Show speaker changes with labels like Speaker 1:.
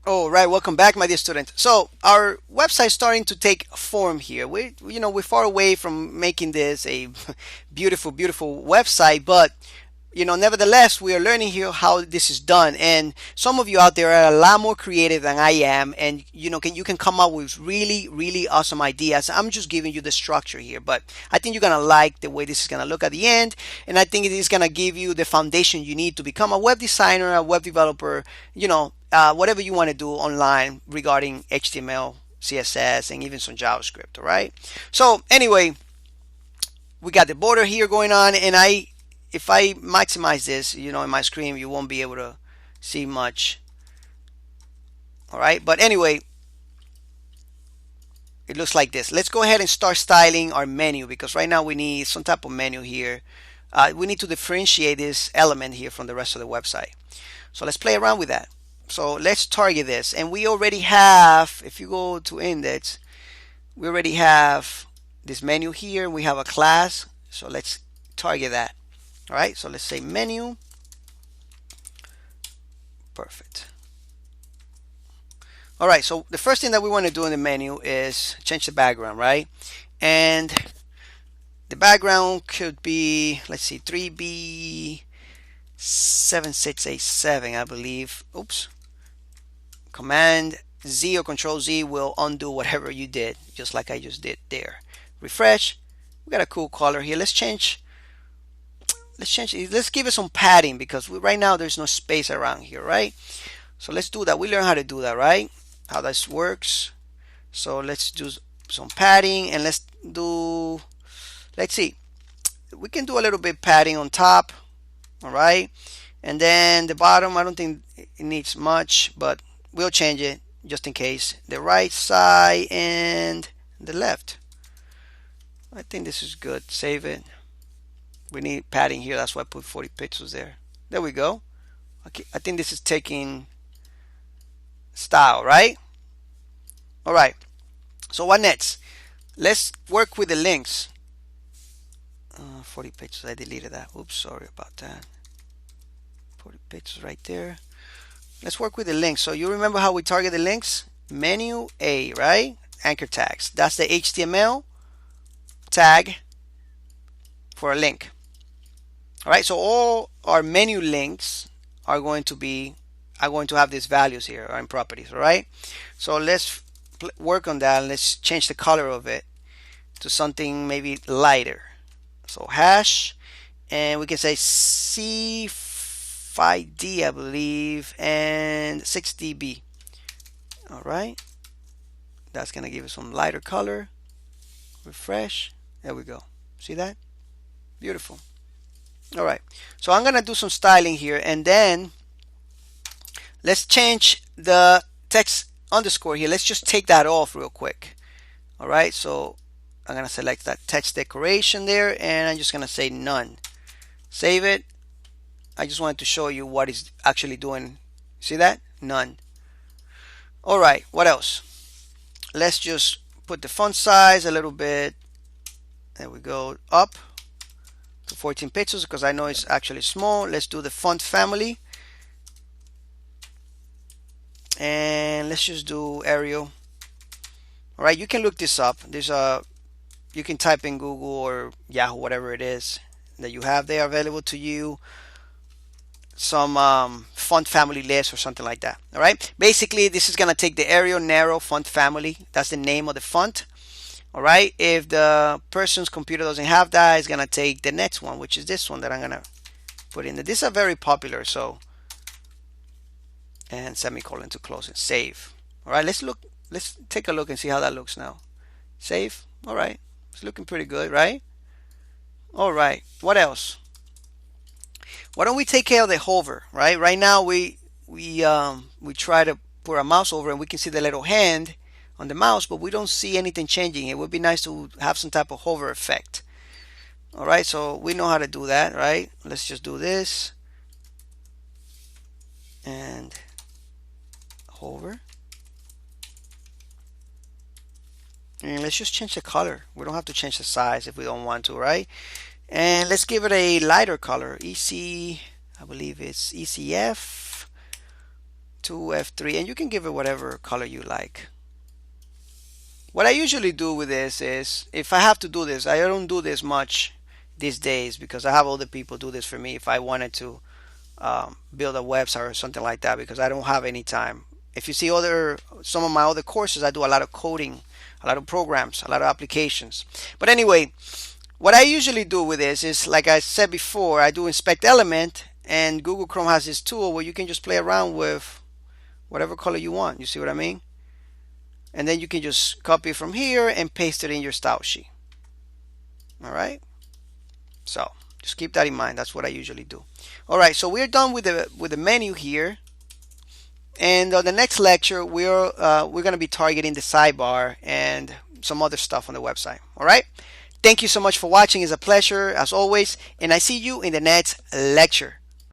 Speaker 1: All right, welcome back, my dear student. So our website is starting to take form here. We're far away from making this a beautiful, beautiful website, but nevertheless, we are learning here how this is done. And some of you out there are a lot more creative than I am, and you can come up with really, really awesome ideas. I'm just giving you the structure here, but I think you're gonna like the way this is gonna look at the end, and I think it is gonna give you the foundation you need to become a web designer, a web developer, whatever you want to do online regarding HTML, CSS, and even some JavaScript. All right. So anyway, we got the border here going on, and if I maximize this, in my screen, you won't be able to see much. All right, but anyway, it looks like this. Let's go ahead and start styling our menu, because right now we need some type of menu here. We need to differentiate this element here from the rest of the website. So let's play around with that. So let's target this, and we already have, if you go to index, we already have this menu here. We have a class, so let's target that. All right, so let's say menu. Perfect. All right, so the first thing that we want to do in the menu is change the background, right? And the background could be, let's see, 3B7687, I believe. Oops. Command Z or Control Z will undo whatever you did, just like I just did there. Refresh. We got a cool color here. Let's change it. Let's give it some padding, because right now there's no space around here, right? So let's do that. We learn how to do that, right? How this works. So let's do some padding, and let's see. We can do a little bit padding on top. All right. And then the bottom, I don't think it needs much, but we'll change it just in case. The right side and the left. I think this is good. Save it. We need padding here. That's why I put 40 pixels there. There we go. Okay, I think this is taking style, right? All right. So what next? Let's work with the links. 40 pixels. I deleted that. Oops, sorry about that. 40 pixels right there. Let's work with the links. So you remember how we target the links? Menu A, right? Anchor tags. That's the HTML tag for a link. All right, so all our menu links are going to have these values here, or in properties. All right, so let's work on that. Let's change the color of it to something maybe lighter. So hash, and we can say C5D, I believe, and 6dB. All right, that's gonna give us some lighter color. Refresh. There we go. See that? Beautiful. All right, so I'm gonna do some styling here, and then let's change the text underscore here. Let's just take that off real quick. All right, so I'm gonna select that text decoration there, and I'm just gonna say none. Save it. I just wanted to show you what it's actually doing. See that? None. All right, what else? Let's just put the font size a little bit. There we go, up to 14 pixels, because I know it's actually small. Let's do the font family, and let's just do Arial. All right, you can look this up. You can type in Google or Yahoo, whatever it is that you have there available to you, some font family list or something like that. All right, basically this is gonna take the Arial Narrow font family. That's the name of the font. All right, if the person's computer doesn't have that, it's gonna take the next one, which is this one that I'm gonna put in there. These are very popular, so, and semicolon to close it. Save. All right, let's take a look and see how that looks now. Save. All right, it's looking pretty good, right? All right, what else? Why don't we take care of the hover? Right now we try to put our mouse over, and we can see the little hand on the mouse, but we don't see anything changing. It would be nice to have some type of hover effect. All right, so we know how to do that, right? Let's just do this and hover, and let's just change the color. We don't have to change the size if we don't want to, right? And let's give it a lighter color. EC, I believe it's ECF 2 F3, and you can give it whatever color you like. What I usually do with this is, if I have to do this, I don't do this much these days because I have other people do this for me if I wanted to build a website or something like that, because I don't have any time. If you see some of my other courses, I do a lot of coding, a lot of programs, a lot of applications. But anyway, what I usually do with this is, like I said before, I do inspect element, and Google Chrome has this tool where you can just play around with whatever color you want. You see what I mean? And then you can just copy it from here and paste it in your style sheet. All right, so just keep that in mind. That's what I usually do. All right, so we're done with the menu here, and on the next lecture we're going to be targeting the sidebar and some other stuff on the website. All right, thank you so much for watching. It's a pleasure as always, and I see you in the next lecture.